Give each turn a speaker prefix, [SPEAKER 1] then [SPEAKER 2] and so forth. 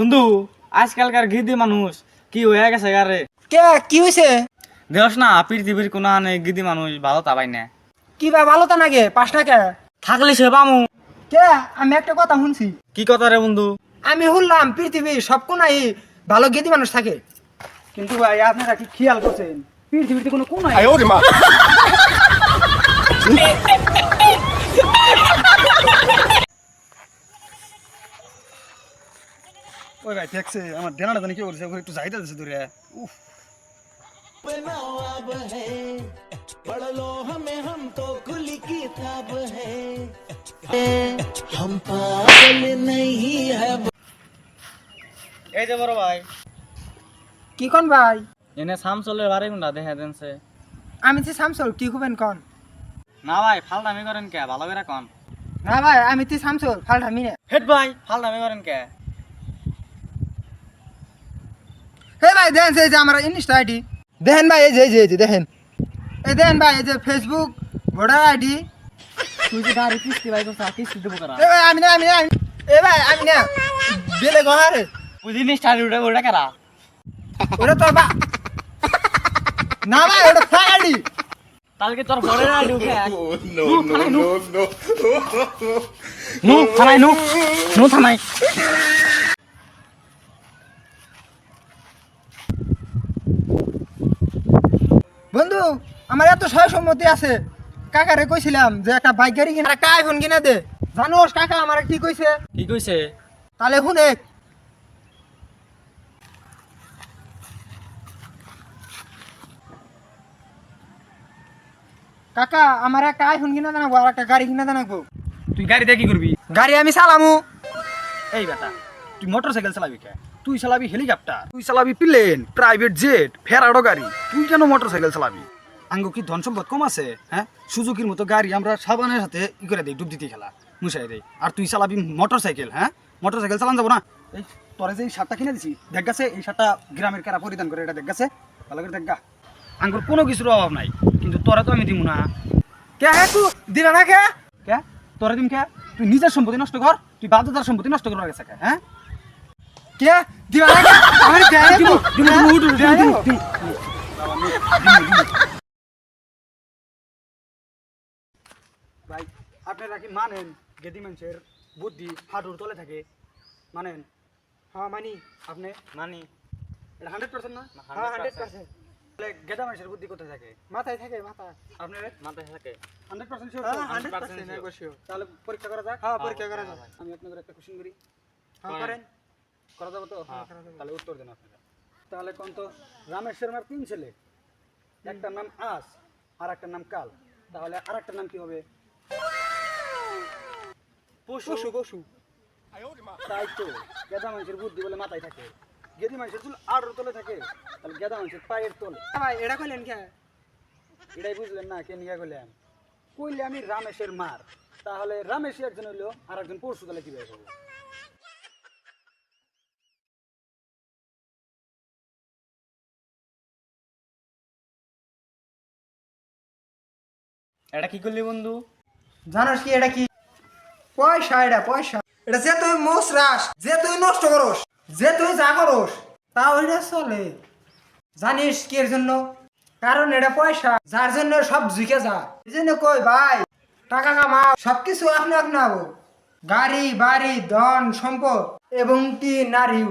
[SPEAKER 1] বন্ধু আজকালকার গিদি মানুষ কি হয়ে গেছে গারে।
[SPEAKER 2] কে কি হয়েছে?
[SPEAKER 1] দেখ না পৃথিবীর কোন গিদি মানুষ ভালো তা পাই না।
[SPEAKER 2] কি বা ভালো তা নাগে পাস না কে?
[SPEAKER 1] থাকলে সে পামু।
[SPEAKER 2] কে আমি একটা কথা শুনছি।
[SPEAKER 1] কি কথা রে বন্ধু?
[SPEAKER 2] আমি শুনলাম পৃথিবী সব কোনায় ভালো গেদি মানুষ থাকে। কিন্তু ভাই আপনারা কি খেয়াল করছেন পৃথিবীতে কোনো কোনায়
[SPEAKER 3] ওই ভাই দেখছে আমার ডেনাটা জানি কি করছে ওখানে একটু যাইতে দিচ্ছে দূরে। উফ
[SPEAKER 1] এই যে বড় ভাই
[SPEAKER 2] কি কোন ভাই?
[SPEAKER 1] এনে শামসলের বাড়ি গুন্ডা দেখা দেনছে।
[SPEAKER 2] আমি তো শামসুল কি খুবেন কন?
[SPEAKER 1] না ভাই ফালদামি করেন কে ভালো করে কন।
[SPEAKER 2] না ভাই আমি তো শামসুল ফালটামি না।
[SPEAKER 1] হেড ভাই ফালদামি করেন কে?
[SPEAKER 2] হে ভাই দেখেন এই যে আমার ইনস্টা আইডি দেখেন ভাই, এই যে দেখেন, এই দেখেন ভাই, এই যে ফেসবুক ভোটার আইডি।
[SPEAKER 1] তুই যে গাড়ি কিস্তি ভাই তো কিস্তি দেবো করা।
[SPEAKER 2] এ ভাই এ ভাই আমি না বেলে গহারে
[SPEAKER 1] ওই জিনিসটা উঠে ওটা কারা?
[SPEAKER 2] ওটা তো বা না ভাই ওটা ফ্যাক আইডি।
[SPEAKER 1] তাহলে তোর বড় না ঢুকে নো থানাই নো থানাই।
[SPEAKER 2] বন্ধু আমার এত সয় সম্মতি আছে, কাকারে কইছিলাম যে একটা বাইক গাড়ি কিনা একটা আইফোন কিনে দে। জানোস কাকা আমার কি কইছে?
[SPEAKER 1] কি কইছে?
[SPEAKER 2] তাহলে শুনে কাকা আমার একটা আইফোন কিনে দেনাবো আর একটা গাড়ি কিনে দেনাবো।
[SPEAKER 3] তুই গাড়িতে কি করবি?
[SPEAKER 2] গাড়ি আমি চালামু।
[SPEAKER 3] এই বেটা তুই মোটরসাইকেল চালাবি কে? তুই চালাবি হেলিকপ্টার, তুই চালাবি প্লেন, প্রাইভেট জেট, ফেরাডো গাড়ি। তুই কেন মোটরসাইকেল চালাবি? আঙ্গ কি ধন সম্পদ কম আছে? হ্যাঁ, সুজুকির মতো গাড়ি আমরা সাবানের সাথে ই করে দেই, ডুব দিতে খেলা মুসাই দেই। আর তুই চালাবি মোটরসাইকেল? হ্যাঁ, মোটরসাইকেল চালান যাবো না? এই তোরা যে এই শার্টটা কিনে দিছি দেখ গেছে, এই শার্টটা গ্রামের কারা পরিধান করে, এটা দেখ গেছে ভালো করে দেখ গা। আঙ্গুর কোনো কিছুর অভাব নাই, কিন্তু তোরা তো আমি দিব না।
[SPEAKER 2] কে হ্যাঁ তুই দিলা না কে?
[SPEAKER 3] কে তোরা দিম কে? তুই নিজের সম্পত্তি নষ্ট কর, তুই বাধ্যতার সম্পত্তি নষ্ট করার গেছে কে? হ্যাঁ
[SPEAKER 2] কে দিলা না কে? আমার দেয় দিব
[SPEAKER 3] ভাই আপনারা কি মানেন গেদি মানুষের বুদ্ধি হাঁটুর তলে থাকে? মানেন?
[SPEAKER 2] হ্যাঁ মানি।
[SPEAKER 3] আপনি
[SPEAKER 1] মানি
[SPEAKER 3] এটা 100% না?
[SPEAKER 2] হ্যাঁ 100%।
[SPEAKER 3] তাহলে গেদা মানুষের বুদ্ধি কোথায় থাকে?
[SPEAKER 2] মাথায় থাকে মাথায়।
[SPEAKER 3] আপনার
[SPEAKER 1] মাথায় থাকে
[SPEAKER 3] 100% শিওর?
[SPEAKER 2] হ্যাঁ
[SPEAKER 1] 100%
[SPEAKER 2] 100% অবশ্যই।
[SPEAKER 3] তাহলে পরীক্ষা করা যাক।
[SPEAKER 2] হ্যাঁ পরীক্ষা করা যাক।
[SPEAKER 3] আমি আপনাদের একটা কোশ্চেন করি,
[SPEAKER 2] হ্যাঁ করেন।
[SPEAKER 3] করা যাবে তো?
[SPEAKER 2] হ্যাঁ, করা যাবে।
[SPEAKER 3] তাহলে উত্তর দেন আপনারা। তাহলে কোন তো রামেশ শর্মার 3 ছেলে, একটার নাম আস আর একটার নাম কাল, তাহলে আর একটার নাম কি হবে?
[SPEAKER 2] পশু পশু।
[SPEAKER 3] তাই তো, গেদা মানুষের বুদ্ধি বলে মাথায় থাকে, গেদি মানুষের চুল আড়ুর তলে থাকে, তাহলে গেদা মানুষের পায়ের তলে।
[SPEAKER 2] ভাই এটা কইলেন কে?
[SPEAKER 3] এটাই বুঝলেন না? কে নিয়ে গেলেন? কইলে আমি রামেশের মার, তাহলে রামেশই একজন হইলো আর একজন পরশু, তাহলে কিভাবে করবো?
[SPEAKER 1] এটা কি করলি বন্ধু?
[SPEAKER 2] জানোস কি এটা কি? পয়সা, এটা পয়সা। এটা যে তুই মোসরাস, যে তুই নষ্ট করস, যে তুই যা করস তা ওইটা চলে। জানিস কি এর জন্য? কারণ এটা পয়সা, যার জন্য সব ঝুঁকে যা। এই জন্য কই ভাই টাকা কামাও, সবকিছু আপনি আপনি হবো। গাড়ি বাড়ি ধন সম্পদ এবং কি নারী